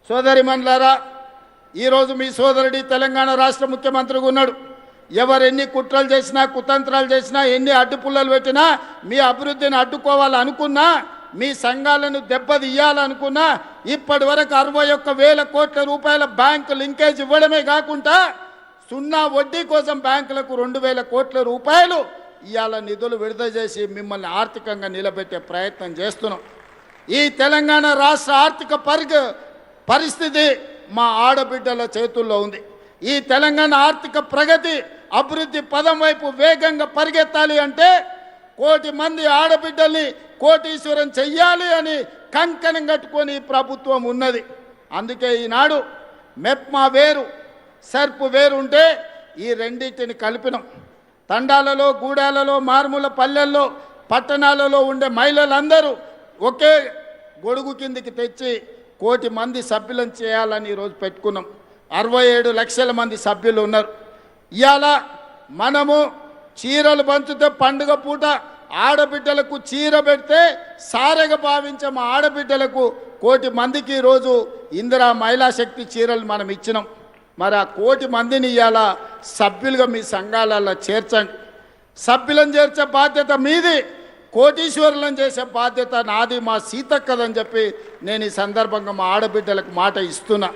సోదరిమణులారా, ఈరోజు మీ సోదరుడి తెలంగాణ రాష్ట్ర ముఖ్యమంత్రిగా ఉన్నాడు. ఎవరు ఎన్ని కుట్రలు చేసినా, కుతంత్రాలు చేసినా, ఎన్ని అడ్డుపుల్లలు పెట్టినా, మీ అభివృద్ధిని అడ్డుకోవాలనుకున్నా, మీ సంఘాలను దెబ్బతీయాలనుకున్నా, ఇప్పటి వరకు 61,000 కోట్ల రూపాయల బ్యాంకు లింకేజ్ ఇవ్వడమే కాకుండా సున్నా వడ్డీ కోసం బ్యాంకులకు 2,000 కోట్ల రూపాయలు ఇవాళ నిధులు విడుదల చేసి మిమ్మల్ని ఆర్థికంగా నిలబెట్టే ప్రయత్నం చేస్తున్నాం. ఈ తెలంగాణ రాష్ట్ర ఆర్థిక పరిస్థితి మా ఆడబిడ్డల చేతుల్లో ఉంది. ఈ తెలంగాణ ఆర్థిక ప్రగతి అభివృద్ధి పదం వైపు వేగంగా పరిగెత్తాలి అంటే 1 కోటి మంది ఆడబిడ్డల్ని కోటీశ్వరం చెయ్యాలి అని కంకణం కట్టుకొని ప్రభుత్వం ఉన్నది. అందుకే ఈనాడు మెప్మా వేరు, సర్పు వేరు ఉంటే ఈ రెండింటిని కలిపినాం. తండాలలో, గూడాలలో, మారుమూల పల్లెల్లో, పట్టణాలలో ఉండే మహిళలందరూ ఒకే గొడుగు కిందికి తెచ్చి 1 కోటి మంది సభ్యులను చేయాలని ఈరోజు పెట్టుకున్నాం. 67 లక్షల మంది సభ్యులు ఉన్నారు. ఇవాళ మనము చీరలు పంచితే పండుగ పూట ఆడబిడ్డలకు చీర పెడితే సారెగా భావించే మా ఆడబిడ్డలకు 1 కోటి మందికి ఈరోజు ఇందిరా మహిళా శక్తి చీరలు మనం ఇచ్చినాం. మరి ఆ 1 కోటి మందిని ఇవాళ సభ్యులుగా మీ సంఘాలలో చేర్చండి. సభ్యులను చేర్చే బాధ్యత మీది, కోటీశ్వరులను చేసే బాధ్యత నాది, మా సీతక్కదని చెప్పి నేను ఈ సందర్భంగా మా ఆడబిడ్డలకు మాట ఇస్తున్నా.